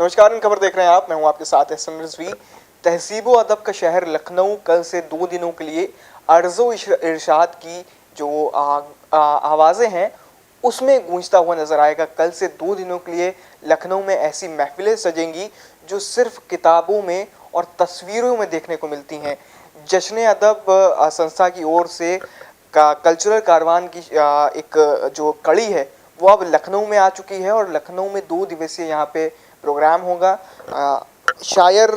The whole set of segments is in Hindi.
नमस्कार, इन खबर देख रहे हैं आप। मैं हूं आपके साथ एहसन रिजवी। तहजीब व अदब का शहर लखनऊ कल से 2 दिनों के लिए अर्ज़ो इरशाद की जो आवाज़ें हैं उसमें गूंजता हुआ नजर आएगा। कल से 2 दिनों के लिए लखनऊ में ऐसी महफिलें सजेंगी जो सिर्फ किताबों में और तस्वीरों में देखने को मिलती हैं। जश्न अदब संस्था की ओर से का कल्चरल कारवान की एक जो कड़ी है वो अब लखनऊ में आ चुकी है और लखनऊ में 2 दिवसीय यहाँ पे प्रोग्राम होगा। शायर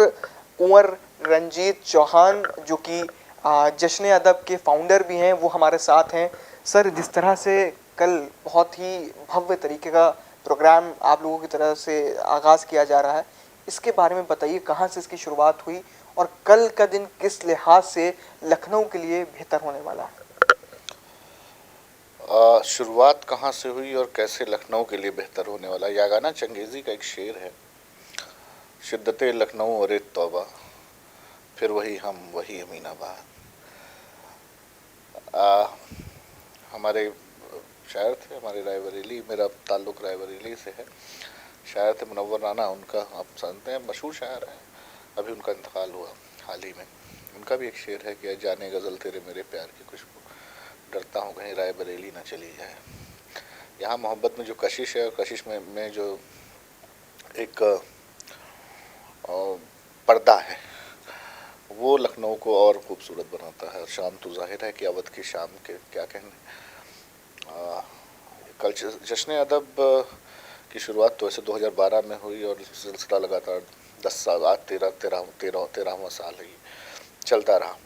कुंवर रंजीत चौहान जो कि जश्न अदब के फाउंडर भी हैं, वो हमारे साथ हैं। सर, जिस तरह से कल बहुत ही भव्य तरीके का प्रोग्राम आप लोगों की तरफ से आगाज़ किया जा रहा है, इसके बारे में बताइए, कहाँ से इसकी शुरुआत हुई और कल का दिन किस लिहाज से लखनऊ के लिए बेहतर होने वाला है? शुरुआत कहाँ से हुई और कैसे लखनऊ के लिए बेहतर होने वाला। यह गाना चंगेज़ी का एक शेर है, शिद्दते लखनऊ और तौबा, फिर वही हम वही अमीनाबाद। हमारे शायर थे, हमारे रायबरेली, मेरा ताल्लुक़ रायबरेली से है। शायर थे मुनव्वर राना, उनका आप जानते हैं, मशहूर शायर है, अभी उनका इंतकाल हुआ हाल ही में। उनका भी एक शेर है कि जाने गज़ल तेरे मेरे प्यार की खुशबू, डरता हूँ कहीं रायबरेली ना चली जाए। यहाँ मोहब्बत में जो कशिश है, कशिश में जो एक पर्दा है, वो लखनऊ को और खूबसूरत बनाता है। शाम तो जाहिर है कि अवध की शाम के क्या कहने। कल जश्न अदब की शुरुआत तो ऐसे 2012 में हुई और सिलसिला लगातार 10 साल, आज 13वां साल है, चलता रहा।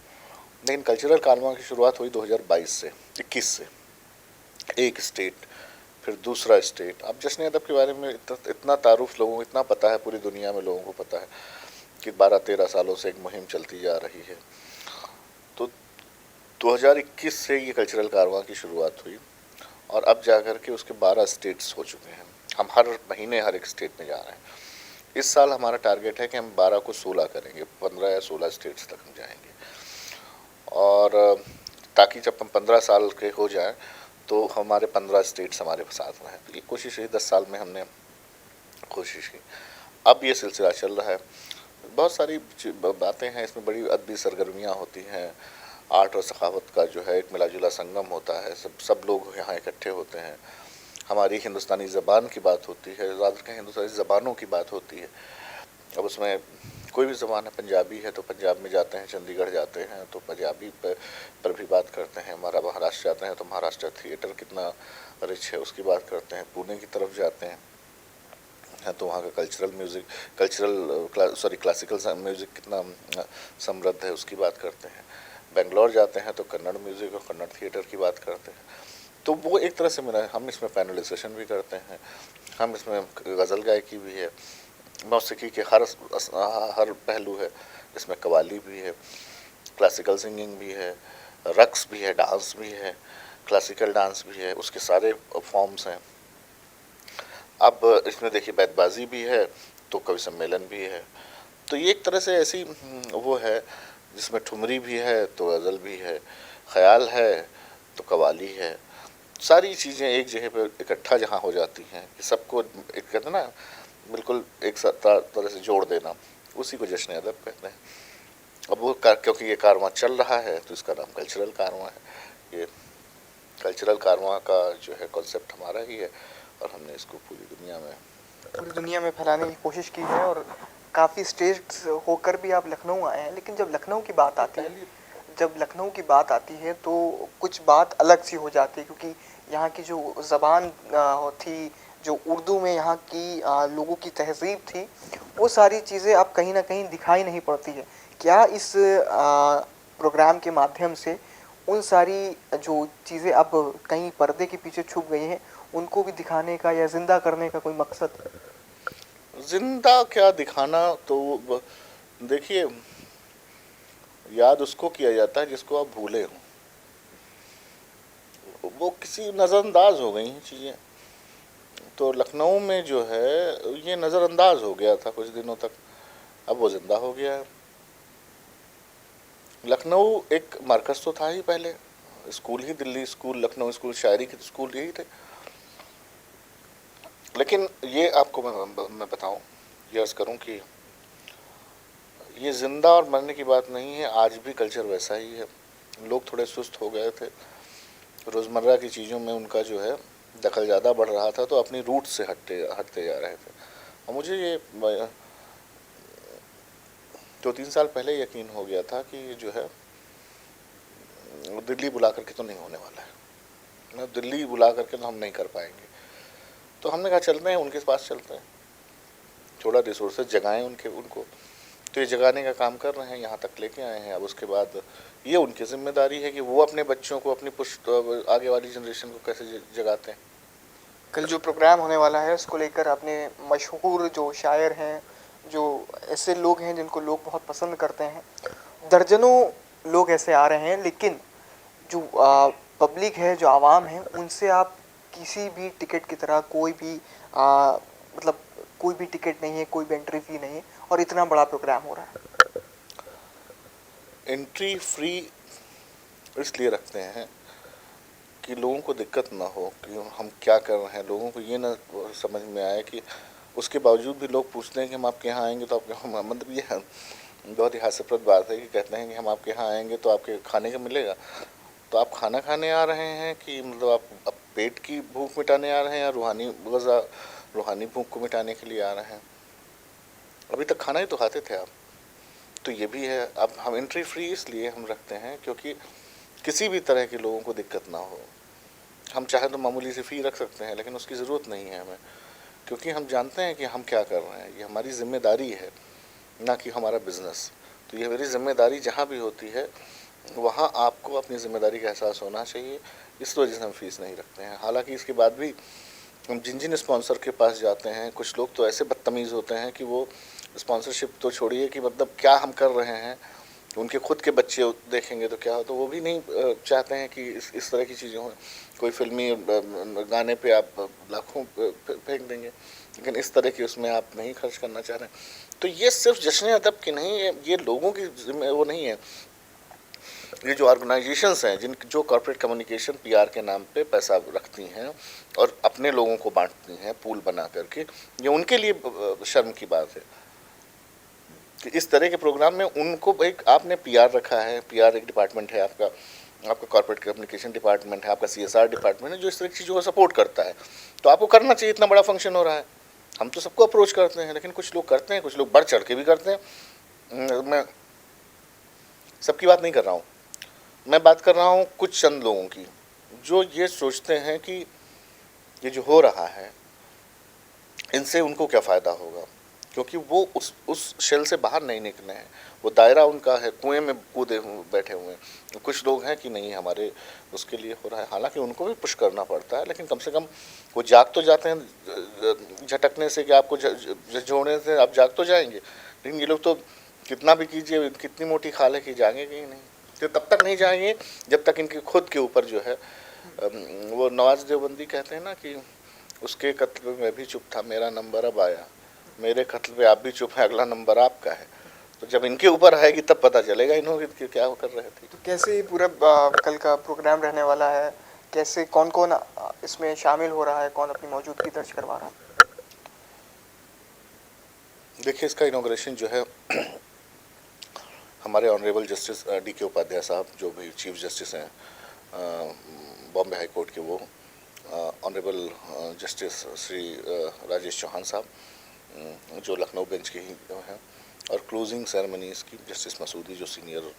लेकिन कल्चरल कारवां की शुरुआत हुई 2022 से 21 से। एक स्टेट, फिर दूसरा स्टेट। अब जश्न अदब के बारे में इतना तारुफ लोगों को इतना पता है, पूरी दुनिया में लोगों को पता है कि 12-13 सालों से एक मुहिम चलती जा रही है। तो 2021 से ये कल्चरल कारवां की शुरुआत हुई और अब जाकर के उसके 12 स्टेट्स हो चुके हैं। हम हर महीने हर एक स्टेट में जा रहे हैं। इस साल हमारा टारगेट है कि हम 12 को 16 करेंगे, 15 या 16 स्टेट्स तक हम जाएंगे। और ताकि जब हम 15 साल के हो जाएं तो हमारे 15 स्टेट्स हमारे साथ रहें। तो ये कोशिश है, 10 साल में हमने कोशिश की। अब ये सिलसिला चल रहा है। बहुत सारी बातें हैं इसमें, बड़ी अदबी सरगर्मियाँ होती हैं, आर्ट और सखावत का जो है एक मिला जुला संगम होता है। सब लोग यहाँ इकट्ठे होते हैं। हमारी हिंदुस्तानी ज़बान की बात होती है, ज़्यादातर हिंदुस्तानी ज़बानों की बात होती है। अब उसमें कोई भी ज़बान है, पंजाबी है तो पंजाब में जाते हैं, चंडीगढ़ जाते हैं तो पंजाबी पर भी बात करते हैं। हमारा महाराष्ट्र जाते हैं तो महाराष्ट्र थिएटर कितना रिच है उसकी बात करते हैं। पुणे की तरफ जाते हैं तो वहाँ का क्लासिकल म्यूज़िक कितना समृद्ध है उसकी बात करते हैं। बेंगलोर जाते हैं तो कन्नड़ म्यूज़िक और कन्नड़ थिएटर की बात करते हैं। तो वो एक तरह से मेरा, हम इसमें पैनल डिस्कशन भी करते हैं, हम इसमें गज़ल गायकी भी है, मौसीकी के हर पहलू है इसमें। कवाली भी है, क्लासिकल सिंगिंग भी है, रक्स भी है, डांस भी है, क्लासिकल डांस भी है, उसके सारे फॉर्म्स हैं। अब इसमें देखिए बैतबाजी भी है तो कवि सम्मेलन भी है। तो ये एक तरह से ऐसी वो है जिसमें ठुमरी भी है तो गज़ल भी है, ख़याल है तो कवाली है। सारी चीज़ें एक जगह पर इकट्ठा जहाँ हो जाती हैं, सबको एक कहते हैं ना, बिल्कुल एक तरह से जोड़ देना, उसी को जश्न अदब कहते हैं। अब वो क्योंकि ये कारवां चल रहा है तो इसका नाम कल्चरल कारवां है। ये कल्चरल कारवां का जो है कॉन्सेप्ट हमारा ही है और हमने इसको पूरी दुनिया में फैलाने की कोशिश की है और काफ़ी स्टेट्स होकर भी आप लखनऊ आए हैं। लेकिन जब लखनऊ की बात आती है तो कुछ बात अलग सी हो जाती है, क्योंकि यहाँ की जो ज़बान थी, जो उर्दू में यहाँ की लोगों की तहज़ीब थी, वो सारी चीज़ें अब कहीं ना कहीं दिखाई नहीं पड़ती है। क्या इस प्रोग्राम के माध्यम से उन सारी जो चीज़ें अब कहीं पर्दे के पीछे छुप गई हैं उनको भी दिखाने का या ज़िंदा करने का कोई मकसद? जिंदा क्या दिखाना, तो देखिए, याद उसको किया जाता है जिसको आप भूले हो। वो किसी नज़रअंदाज हो गई हैं चीज़ें। तो लखनऊ में जो है ये नज़रअंदाज हो गया था कुछ दिनों तक, अब वो ज़िंदा हो गया है। लखनऊ एक मरकज़ तो था ही पहले, स्कूल ही दिल्ली स्कूल, लखनऊ स्कूल, शायरी के स्कूल यही थे। लेकिन ये आपको मैं बताऊं, ये अर्ज़ करूँ कि ये ज़िंदा और मरने की बात नहीं है, आज भी कल्चर वैसा ही है। लोग थोड़े सुस्त हो गए थे, रोज़मर्रा की चीज़ों में उनका जो है दखल ज़्यादा बढ़ रहा था, तो अपनी रूट से हटते जा रहे थे। और मुझे ये 2-3 साल पहले यकीन हो गया था कि ये जो है दिल्ली बुला करके तो नहीं होने वाला है ना, दिल्ली बुला करके तो हम नहीं कर पाएंगे। तो हमने कहा चलते हैं उनके पास, चलते हैं, थोड़ा रिसोर्सेज जगाएं उनको। तो ये जगाने का काम कर रहे हैं, यहाँ तक लेके आए हैं। अब उसके बाद ये उनकी जिम्मेदारी है कि वो अपने बच्चों को, अपनी आगे वाली जनरेशन को कैसे जगाते हैं। कल जो प्रोग्राम होने वाला है उसको लेकर आपने मशहूर जो शायर हैं, जो ऐसे लोग हैं जिनको लोग बहुत पसंद करते हैं, दर्जनों लोग ऐसे आ रहे हैं, लेकिन जो पब्लिक है, जो आवाम है, उनसे आप किसी भी टिकट की तरह कोई भी मतलब कोई भी टिकट नहीं है, कोई भी एंट्री फी नहीं है, और इतना बड़ा प्रोग्राम हो रहा है। एंट्री फ्री इसलिए रखते हैं कि लोगों को दिक्कत ना हो कि हम क्या कर रहे हैं, लोगों को ये ना समझ में आए कि उसके बावजूद भी लोग पूछते हैं कि हम आपके यहाँ आएंगे तो आपके यहाँ, मतलब ये बहुत ही हास्यप्रद बात है कि कहते हैं कि हम आपके यहाँ आएंगे तो आपके खाने का मिलेगा। तो आप खाना खाने आ रहे हैं कि मतलब आप पेट की भूख मिटाने आ रहे हैं, या रूहानी भूख को मिटाने के लिए आ रहे हैं? अभी तक खाना ही तो खाते थे आप। तो ये भी है। अब हम एंट्री फ्री इसलिए हम रखते हैं क्योंकि किसी भी तरह के लोगों को दिक्कत ना हो। हम चाहे तो मामूली सी फ़ी रख सकते हैं, लेकिन उसकी ज़रूरत नहीं है हमें, क्योंकि हम जानते हैं कि हम क्या कर रहे हैं। ये हमारी ज़िम्मेदारी है, ना कि हमारा बिज़नेस। तो ये मेरी ज़िम्मेदारी जहाँ भी होती है वहाँ आपको अपनी ज़िम्मेदारी का एहसास होना चाहिए। इस वजह से हम फ़ीस नहीं रखते हैं। हालांकि इसके बाद भी हम जिन स्पॉन्सर के पास जाते हैं, कुछ लोग तो ऐसे बदतमीज़ होते हैं कि वो स्पॉन्सरशिप तो छोड़िए कि मतलब क्या हम कर रहे हैं, उनके खुद के बच्चे देखेंगे तो क्या हो, तो वो भी नहीं चाहते हैं कि इस तरह की चीज़ें हों। कोई फिल्मी गाने पे आप लाखों फेंक देंगे, लेकिन इस तरह की उसमें आप नहीं खर्च करना चाह रहे हैं। तो ये सिर्फ जश्न अदब की नहीं है, ये लोगों की वो नहीं है। ये जो ऑर्गेनाइजेशंस हैं जो कॉर्पोरेट कम्युनिकेशन पीआर के नाम पे पैसा रखती हैं और अपने लोगों को बांटती हैं पूल बना करके, ये उनके लिए शर्म की बात है कि इस तरह के प्रोग्राम में उनको एक आपने पीआर रखा है, पीआर एक डिपार्टमेंट है आपका कॉर्पोरेट कम्युनिकेशन डिपार्टमेंट है, आपका सीएसआर डिपार्टमेंट है जो इस तरह की चीज़ों को सपोर्ट करता है। तो आपको करना चाहिए, इतना बड़ा फंक्शन हो रहा है। हम तो सबको अप्रोच करते हैं, लेकिन कुछ लोग करते हैं, कुछ लोग बढ़ चढ़ के भी करते हैं। मैं सबकी बात नहीं कर रहा हूँ, मैं बात कर रहा हूँ कुछ चंद लोगों की जो ये सोचते हैं कि ये जो हो रहा है इनसे उनको क्या फ़ायदा होगा, क्योंकि वो उस शेल से बाहर नहीं निकले हैं। वो दायरा उनका है, कुएं में कूदे बैठे हुए हैं। कुछ लोग हैं कि नहीं हमारे उसके लिए हो रहा है, हालांकि उनको भी पुश करना पड़ता है, लेकिन कम से कम वो जाग तो जाते हैं। झटकने से कि आपको झोड़ने से आप जाग तो जाएंगे, लेकिन ये लोग तो कितना भी कीजिए, कितनी मोटी खाल है कि जागेंगे ही नहीं। तो तब तक नहीं जाएंगे जब तक इनके खुद के ऊपर जो है वो नवाज देवबंदी कहते हैं ना कि उसके कत्ल में मैं भी चुप था, मेरा नंबर अब आया, मेरे कत्ल पे आप भी चुप हैं, अगला नंबर आपका है। तो जब इनके ऊपर आएगी तब पता चलेगा इन्होंने कि क्या कर रहे थे। तो कैसे पूरा कल का प्रोग्राम रहने वाला है, कैसे कौन कौन इसमें शामिल हो रहा है, कौन अपनी मौजूदगी दर्ज करवा रहा है? देखिए, इसका इनॉग्रेशन जो है हमारे ऑनरेबल जस्टिस डी.के. उपाध्याय साहब, जो भी चीफ जस्टिस हैं बॉम्बे हाई कोर्ट के, वो ऑनरेबल जस्टिस श्री राजेश चौहान साहब जो लखनऊ बेंच के ही हैं, और क्लोजिंग सेरेमनीज़ की जस्टिस मसूदी जो सीनियर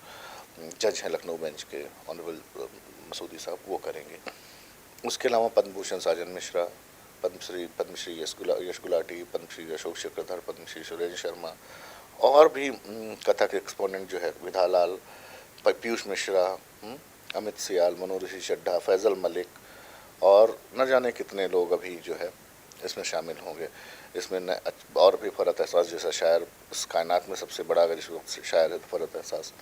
जज हैं लखनऊ बेंच के, ऑनरेबल मसूदी साहब, वो करेंगे। उसके अलावा पद्म भूषण साजन मिश्रा, पद्मश्री यश गुलाटी, पद्मश्री अशोक चक्रधर, पद्मश्री सुरेंद्र शर्मा, और भी कथक एक्सपोनेंट जो है विधालाल, पीयूष मिश्रा, अमित सियाल, मनोज ऋषि चड्ढा, फैज़ल मलिक, और न जाने कितने लोग अभी जो है इसमें शामिल होंगे। इसमें और भी फ़रहत एहसास जैसा शायर, इस कायनात में सबसे बड़ा अगर इस वक्त शायर है तो फ़रहत एहसास,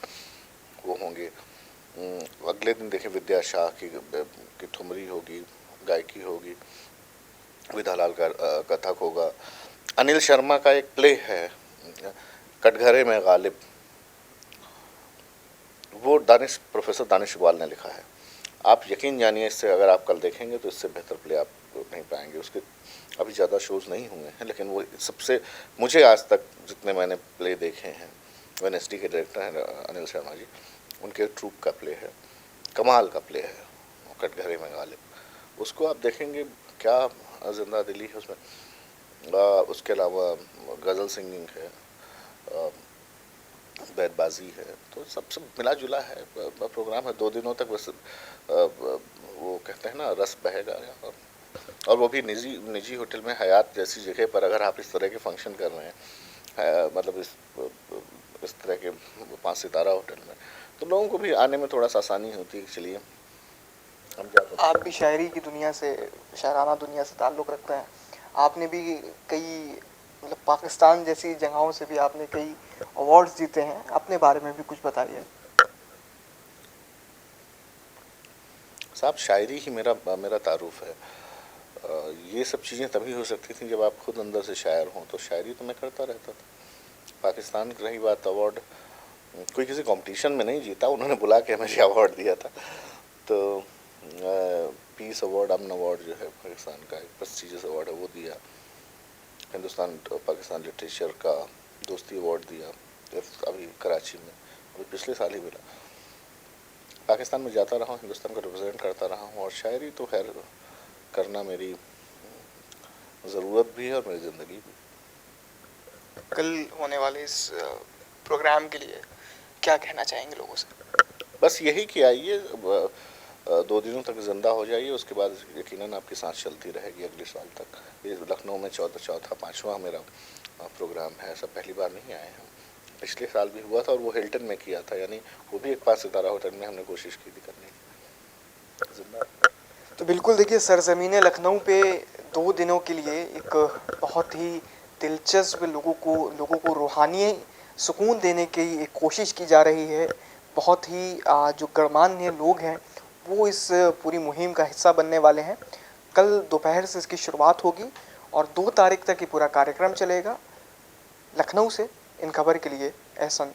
वो होंगे। अगले दिन देखें विद्या शाह की ठुमरी होगी, गायकी होगी, विधालाल का कथक होगा। अनिल शर्मा का एक प्ले है कटघरे में गालिब, वो प्रोफेसर दानिश इकबाल ने लिखा है। आप यकीन जानिए, इससे अगर आप कल देखेंगे तो इससे बेहतर प्ले आप नहीं पाएंगे। उसके अभी ज़्यादा शोज़ नहीं हुए हैं, लेकिन वो सबसे, मुझे आज तक जितने मैंने प्ले देखे हैं, वेडनेसडे के डायरेक्टर हैं अनिल शर्मा जी, उनके ट्रूप का प्ले है, कमाल का प्ले है कटघरे में गालिब। उसको आप देखेंगे क्या जिंदा दिली है उसमें। उसके अलावा गज़ल सिंगिंग है, बैतबाजी है, तो सब मिला जुला है प्रोग्राम है। 2 दिनों तक बस वो कहते हैं ना रस बहेगा। और वो भी निजी होटल में, हयात जैसी जगह पर अगर आप इस तरह के फंक्शन कर रहे हैं, मतलब इस तरह के 5 सितारा होटल में, तो लोगों को भी आने में थोड़ा सा आसानी होती है। चलिए हम जा आप भी शायरी की दुनिया से, शायराना दुनिया से ताल्लुक़ रखते हैं। आपने भी कई, मतलब पाकिस्तान जैसी जगहों से भी आपने कई अवार्ड्स जीते हैं, अपने बारे में भी कुछ बताइए। साहब, शायरी ही मेरा तारुफ है। ये सब चीज़ें तभी हो सकती थी जब आप खुद अंदर से शायर हों, तो शायरी तो मैं करता रहता था। पाकिस्तान की रही बात अवार्ड, कोई किसी कंपटीशन में नहीं जीता, उन्होंने बुला के मुझे अवार्ड दिया था। तो पीस अवार्ड, अमन अवार्ड जो है पाकिस्तान का एक प्रेस्टिजियस अवार्ड है, वो दिया। हिंदुस्तान पाकिस्तान लिटरेचर का दोस्ती अवार्ड दिया अभी कराची में, अभी पिछले साल ही मिला। पाकिस्तान में जाता रहा हूँ, हिंदुस्तान को रिप्रेजेंट करता रहा हूँ, और शायरी तो खैर करना मेरी ज़रूरत भी है और मेरी ज़िंदगी भी। कल होने वाले इस प्रोग्राम के लिए क्या कहना चाहेंगे लोगों से? बस यही कि आइए, 2 दिनों तक ज़िंदा हो जाइए, उसके बाद यकीनन आपकी सांस चलती रहेगी अगले साल तक। ये लखनऊ में चौथा 5वां मेरा प्रोग्राम है, ऐसा पहली बार नहीं आए हैं। पिछले साल भी हुआ था और वो हिल्टन में किया था, यानी वो भी एक 5 सितारा होटल में हमने कोशिश की थी करने की। जिंदा तो बिल्कुल देखिए, सरज़मीन लखनऊ पे 2 दिनों के लिए एक बहुत ही दिलचस्प, लोगों को रूहानी सुकून देने की एक कोशिश की जा रही है। बहुत ही जो गणमान्य लोग हैं वो इस पूरी मुहिम का हिस्सा बनने वाले हैं। कल दोपहर से इसकी शुरुआत होगी और 2 तारीख तक ये पूरा कार्यक्रम चलेगा। लखनऊ से इन खबर के लिए एहसन।